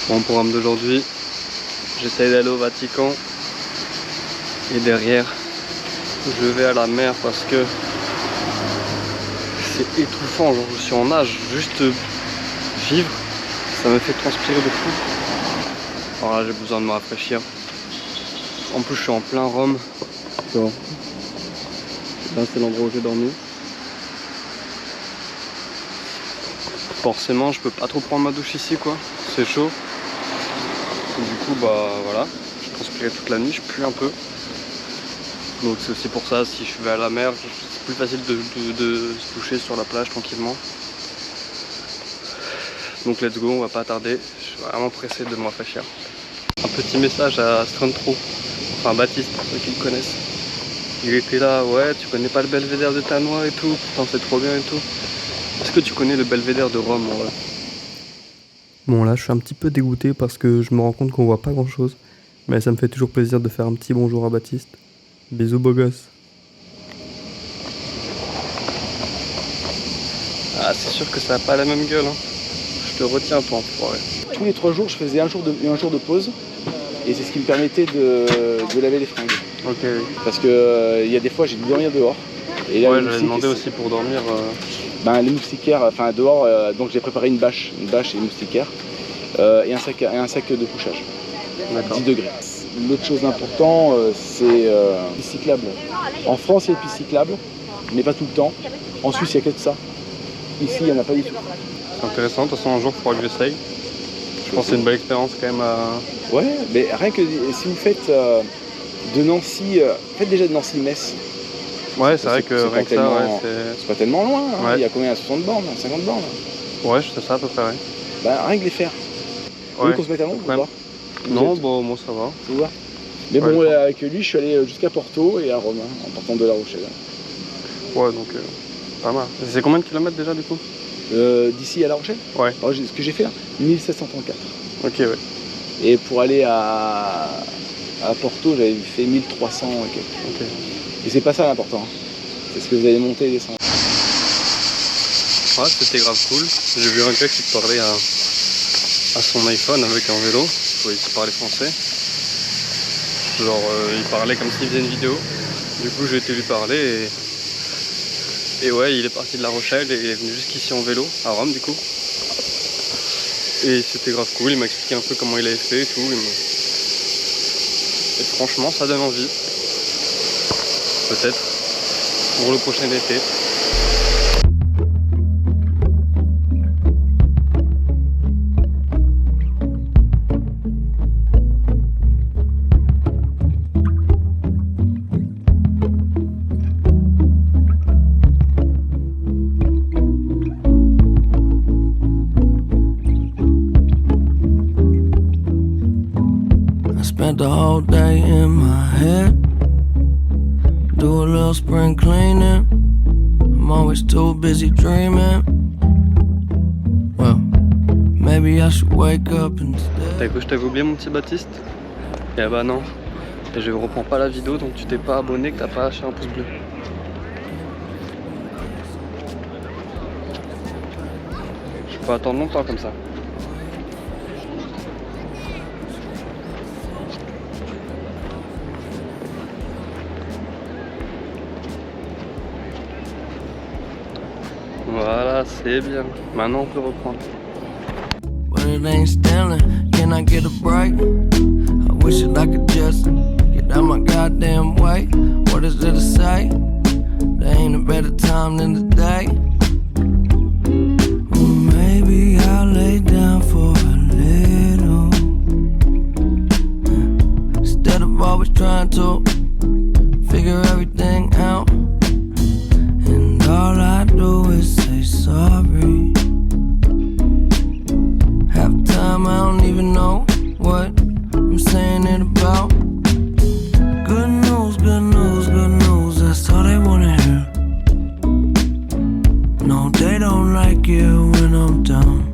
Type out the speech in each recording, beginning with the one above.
Bon, programme d'aujourd'hui, j'essaye d'aller au Vatican et derrière je vais à la mer parce que c'est étouffant, genre je suis en nage, juste vivre, ça me fait transpirer de fou. Alors là j'ai besoin de me rafraîchir. En plus je suis en plein Rome. Bon. Là c'est l'endroit où j'ai dormi. Forcément je peux pas trop prendre ma douche ici quoi, c'est chaud. Et du coup bah voilà, je transpirais toute la nuit, je pue un peu. Donc c'est aussi pour ça, si je vais à la mer, c'est plus facile de se doucher sur la plage tranquillement. Donc let's go, on va pas tarder, je suis vraiment pressé de me rafraîchir. Un petit message à Strentro, enfin Baptiste pour ceux qui le connaissent. Il était là, ouais tu connais pas le belvédère de Tanois et tout, putain c'est trop bien et tout. Est-ce que tu connais le belvédère de Rome en vrai? Bon là je suis un petit peu dégoûté parce que je me rends compte qu'on voit pas grand chose. Mais ça me fait toujours plaisir de faire un petit bonjour à Baptiste. Bisous beau gosse. Ah c'est sûr que ça a pas la même gueule hein. Je te retiens toi enfoiré. Tous les 3 jours je faisais un jour de pause et c'est ce qui me permettait de laver les fringues. Ok oui. Parce que y a des fois j'ai dû dormir dehors. Et là, ouais j'avais demandé aussi pour dormir. Ben, les moustiquaires, enfin dehors, donc j'ai préparé une bâche et des moustiquaires et un sac de couchage. 10 degrés. L'autre chose d'important, c'est les pistes cyclables. En France, il y a des pistes cyclables, mais pas tout le temps. En Suisse, il n'y a que de ça. Ici, il n'y en a pas du tout. C'est intéressant, de toute façon, un jour, il faudra que j'essaye. Je pense que c'est une belle expérience quand même à... Ouais, mais rien que si vous faites de Nancy, faites déjà de Nancy-Metz. Ouais, c'est vrai que rien que ça, ouais, c'est pas tellement loin. Hein. Ouais. Il y a combien? 60 bornes, 50 bornes? Ouais, c'est ça à peu près. Ouais. Bah, rien que les faire. Vous voulez qu'on se mette à l'ombre ou pas? Non, bon, moi ça va. Ça va. Mais bon, avec lui, je suis allé jusqu'à Porto et à Rome, hein, en partant de La Rochelle. Ouais, donc pas mal. C'est combien de kilomètres déjà du coup? D'ici à La Rochelle? Ouais. Alors, ce que j'ai fait là, 1734. Ok, ouais. Et pour aller à Porto, j'avais fait 1300 et quelques. Ok. Et c'est pas ça l'important. Hein. C'est ce que vous allez monter et descendre. Ouais, c'était grave cool. J'ai vu un gars qui parlait à son iPhone avec un vélo. Ouais, il parlait français. Genre, il parlait comme s'il faisait une vidéo. Du coup, j'ai été lui parler et ouais, il est parti de La Rochelle et il est venu jusqu'ici en vélo, à Rome du coup. Et c'était grave cool, il m'a expliqué un peu comment il avait fait et tout. Et franchement, ça donne envie. Peut-être pour le prochain été. Spent the whole day in my head. Do a little spring cleaning. I'm always too busy dreaming. Well, maybe I should wake up instead. T'as cru que je t'avais oublié mon petit Baptiste? Eh bah non. Et je reprends pas la vidéo donc tu t'es pas abonné, que t'as pas lâché un pouce bleu. Je peux attendre longtemps comme ça. Voilà, c'est bien. Maintenant on peut reprendre. But it ain't stealing. Can I get a break? I wish that I could just get out my goddamn way. What is there to say? There ain't a better time than today. Well, maybe I'll lay down for a little. Instead of always trying to figure everything out. And all I do is say sorry. Half the time I don't even know what I'm saying it about. Good news, good news, good news, that's all they wanna hear. No, they don't like it when I'm down.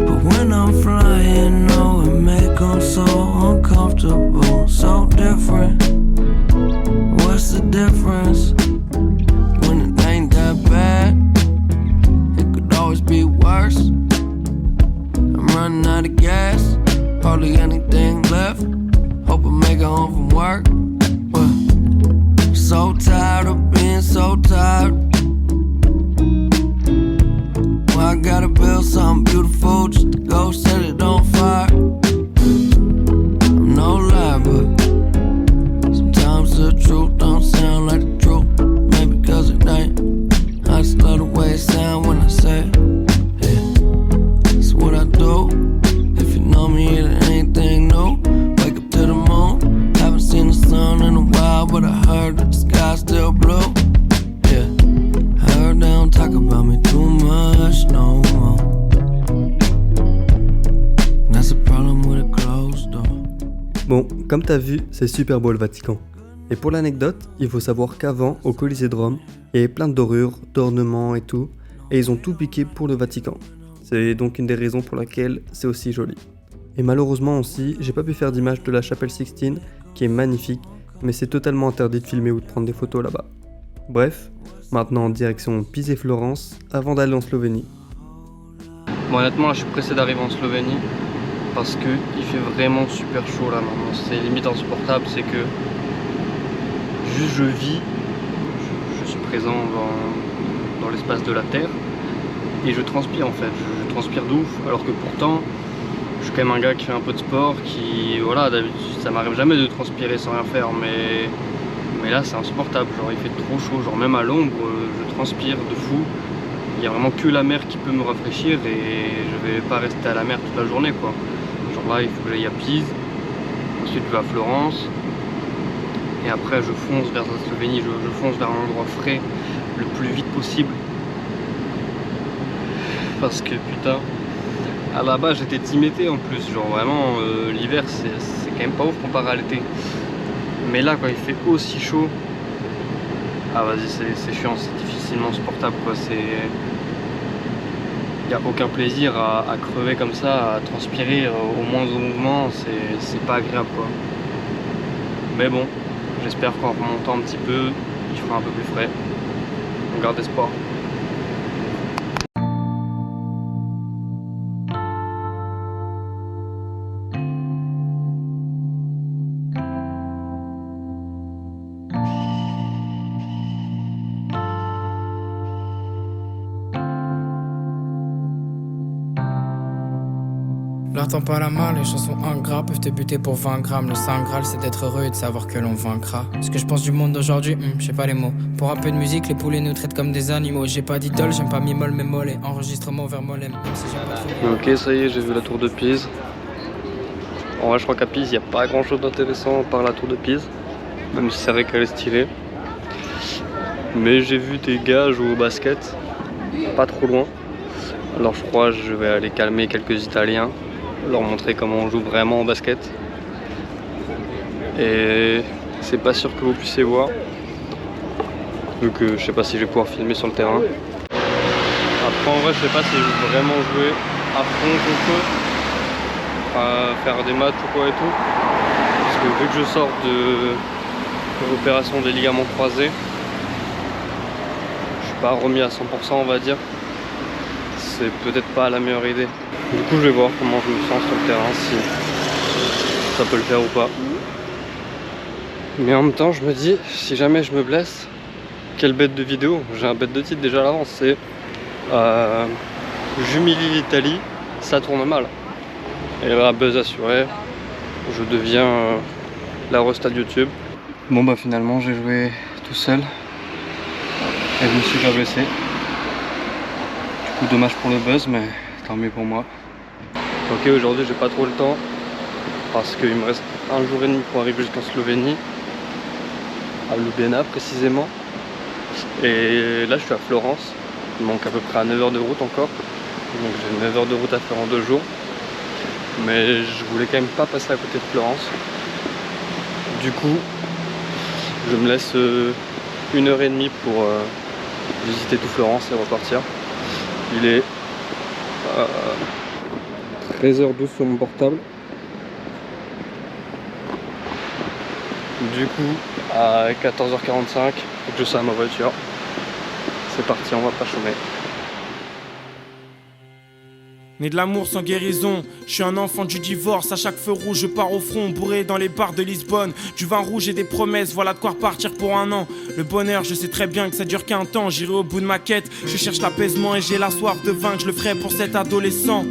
But when I'm flying, no, it make them so uncomfortable, so different. What's the difference? When it ain't that bad, it could always be worse. running out of gas. Hardly anything left. Hope I make it home from work. Well, so tired of being so tired. Well, I gotta build something beautiful just to go set it on fire. I'm no lie, but sometimes the truth don't sound like the truth. Maybe cause it ain't. I just love the way it sound when I say it. Yeah, it's what I do. If you know me, it ain't anything new. Wake up to the moon. Haven't seen the sun in a while, but I heard that the sky's still blue. Yeah, I heard they don't talk about me too much no more. That's a problem with a closed door. Bon, comme t'as vu, c'est super beau le Vatican. Et pour l'anecdote, il faut savoir qu'avant, au Colisée de Rome, il y avait plein de dorures, d'ornements et tout, et ils ont tout piqué pour le Vatican. C'est donc une des raisons pour laquelle c'est aussi joli. Et malheureusement aussi, j'ai pas pu faire d'image de la chapelle Sixtine, qui est magnifique, mais c'est totalement interdit de filmer ou de prendre des photos là-bas. Bref, maintenant en direction Pise et Florence, avant d'aller en Slovénie. Bon, honnêtement, là, je suis pressé d'arriver en Slovénie, parce que il fait vraiment super chaud là maintenant. C'est limite insupportable, c'est que juste je vis, je suis présent dans l'espace de la Terre, et je transpire en fait, je transpire de ouf, alors que pourtant, je suis quand même un gars qui fait un peu de sport, qui, voilà, d'habitude, ça m'arrive jamais de transpirer sans rien faire, mais là c'est insupportable, genre il fait trop chaud, genre même à l'ombre, je transpire de fou. Il n'y a vraiment que la mer qui peut me rafraîchir et je vais pas rester à la mer toute la journée quoi. Genre là il faut que j'aille à Pise, ensuite je vais à Florence, et après je fonce vers la Slovénie, je fonce vers un endroit frais le plus vite possible. Parce que putain, à la base j'étais team été en plus, genre vraiment l'hiver c'est quand même pas ouf comparé à l'été. Mais là quand il fait aussi chaud, ah vas-y c'est chiant, c'est difficilement supportable quoi, il n'y a aucun plaisir à crever comme ça, à transpirer au moindre mouvement, c'est pas agréable quoi. Mais bon, j'espère qu'en remontant un petit peu, il fera un peu plus frais. On garde espoir. Leur tends pas la main, les chansons ingrats peuvent te buter pour 20 grammes. Le saint graal c'est d'être heureux et de savoir que l'on vaincra. Ce que je pense du monde d'aujourd'hui, je sais pas les mots. Pour un peu de musique, les poulets nous traitent comme des animaux. J'ai pas d'idole, j'aime pas mi-molle mais mollet. Enregistrement vers Molem, même si j'aime pas trop. Ok, ça y est, j'ai vu la tour de Pise. En vrai je crois qu'à Pise il n'y a pas grand chose d'intéressant par la tour de Pise, même si c'est vrai qu'elle est stylée. Mais j'ai vu des gars jouer au basket, pas trop loin. Alors je crois que je vais aller calmer quelques Italiens, leur montrer comment on joue vraiment au basket. Et c'est pas sûr que vous puissiez voir, vu que je sais pas si je vais pouvoir filmer sur le terrain. Après en vrai je sais pas si je vais vraiment jouer à fond contre eux, enfin, faire des matchs ou quoi et tout. Parce que vu que je sors de l'opération des ligaments croisés, je suis pas remis à 100% on va dire. C'est peut-être pas la meilleure idée. Du coup je vais voir comment je me sens sur le terrain, si ça peut le faire ou pas. Mais en même temps je me dis, si jamais je me blesse, quelle bête de vidéo. J'ai un bête de titre déjà à l'avance, c'est j'humilie l'Italie, ça tourne mal. Et là, buzz assuré, je deviens la rosta de YouTube. Bon bah finalement j'ai joué tout seul et je me suis pas blessé. Du coup dommage pour le buzz, mais tant mieux pour moi. Ok, aujourd'hui j'ai pas trop le temps parce qu'il me reste un jour et demi pour arriver jusqu'en Slovénie, à Ljubljana précisément. Et là je suis à Florence, il manque à peu près à 9 heures de route encore, donc j'ai 9 heures de route à faire en 2 jours. Mais je voulais quand même pas passer à côté de Florence. Du coup je me laisse 1h30 pour visiter tout Florence et repartir. Il est 13h12 sur mon portable. Du coup, à 14h45, faut que je sois à ma voiture. C'est parti, on va pas chômer. Né de l'amour sans guérison, je suis un enfant du divorce. À chaque feu rouge, je pars au front, bourré dans les bars de Lisbonne. Du vin rouge et des promesses, voilà de quoi repartir pour un an. Le bonheur, je sais très bien que ça dure qu'un temps. J'irai au bout de ma quête, je cherche l'apaisement et j'ai la soif de vaincre. Je le ferai pour cet adolescent.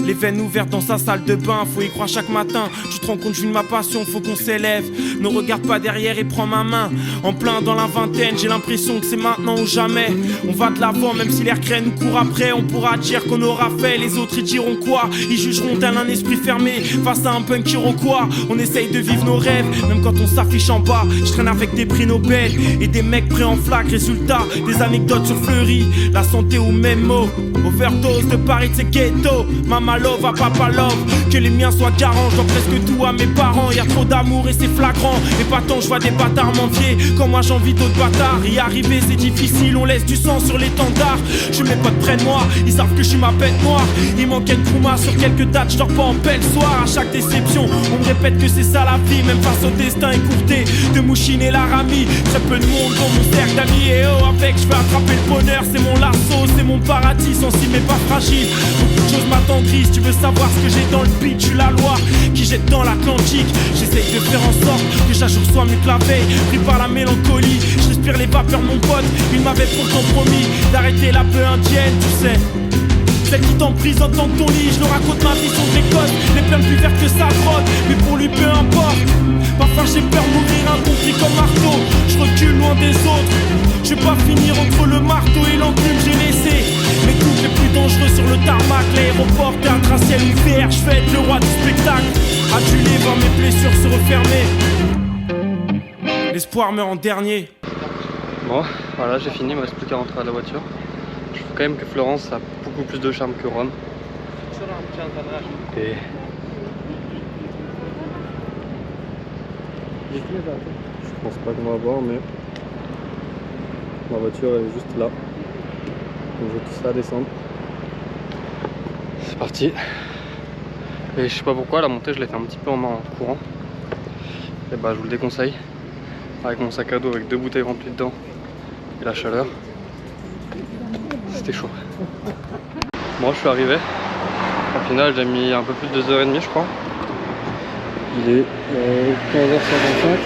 Les veines ouvertes dans sa salle de bain, faut y croire chaque matin. Tu te rends compte, je vis de ma passion, faut qu'on s'élève. Ne regarde pas derrière et prends ma main. En plein dans la vingtaine, j'ai l'impression que c'est maintenant ou jamais. On va de l'avant, même si l'air crée nous court après. On pourra dire qu'on aura fait, les autres ils diront quoi? Ils jugeront tel un esprit fermé face à un punk iroquois. On essaye de vivre nos rêves, même quand on s'affiche en bas. Je traîne avec des prix Nobel et des mecs prêts en flaque. Résultat, des anecdotes sur Fleury, la santé ou même mot. Overdose de Paris, c'est ghetto. Mama love à papa love. Que les miens soient garants, je dois presque tout à mes parents. Y'a trop d'amour et c'est flagrant. Et pas tant je vois des bâtards mendier. Comme moi j'envie d'autres bâtards. Y arriver c'est difficile, on laisse du sang sur l'étendard. Je mets pas de près de moi, ils savent que je suis ma bête noire. Il manquait de Kouma sur quelques dates, je dors pas en belle soir. À chaque déception, on me répète que c'est ça la vie. Même face au destin écourté de Mouchine et Laramie. Très peu de monde dans mon cercle d'amis. Et oh avec je vais attraper le bonheur. C'est mon lasso, c'est mon paradis. Sensible mais pas fragile. Beaucoup de choses m'attendrissent. Tu veux savoir ce que j'ai dans le beat, je suis la loi qui jette dans l'Atlantique. J'essaye de faire en sorte que chaque jour soit mieux que la veille. Pris par la mélancolie, je respire les vapeurs mon pote. Il m'avait pourtant promis d'arrêter la peur indienne, tu sais. Celle qui t'emprisonne dans ton lit, je leur raconte ma vie son précoce. Les pleins plus vertes que sa grotte, mais pour lui peu importe. Parfois j'ai peur de mourir incompris comme marteau. Je recule loin des autres, je vais pas finir entre le marteau et l'enclume j'ai laissé. Mes coups les plus dangereux sur le tarmac, l'aéroport, théâtre à ciel ouvert. Je vais être le roi du spectacle, adulé voir mes blessures se refermer. L'espoir meurt en dernier. Bon, voilà, j'ai fini, il me reste plus qu'à rentrer à la voiture. Je trouve quand même que Florence a beaucoup plus de charme que Rome. Et... je pense pas qu'on va voir, mais ma voiture elle est juste là. Donc je vais tout ça à descendre. C'est parti. Et je sais pas pourquoi la montée je l'ai fait un petit peu en courant. Et bah je vous le déconseille. Avec mon sac à dos avec 2 bouteilles remplies dedans et la chaleur. C'était chaud. Moi je suis arrivé. Au final j'ai mis un peu plus de 2h30 je crois. Il est 15h55.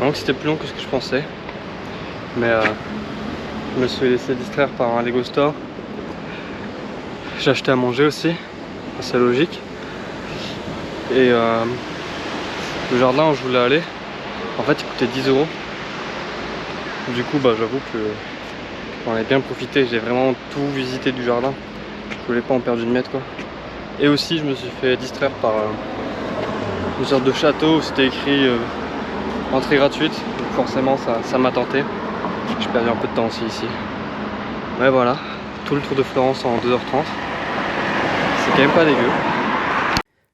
Donc c'était plus long que ce que je pensais. Mais je me suis laissé distraire par un Lego Store. J'ai acheté à manger aussi. C'est logique. Et le jardin où je voulais aller, en fait il coûtait 10 €. Du coup bah j'avoue que j'en ai bien profité, j'ai vraiment tout visité du jardin. Je voulais pas en perdre une miette quoi. Et aussi je me suis fait distraire par une sorte de château où c'était écrit entrée gratuite. Donc forcément ça m'a tenté. J'ai perdu un peu de temps aussi ici. Mais voilà, tout le tour de Florence en 2h30. C'est quand même pas dégueu.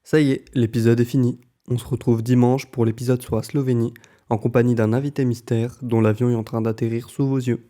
Ça y est, l'épisode est fini. On se retrouve dimanche pour l'épisode sur la Slovénie, en compagnie d'un invité mystère dont l'avion est en train d'atterrir sous vos yeux.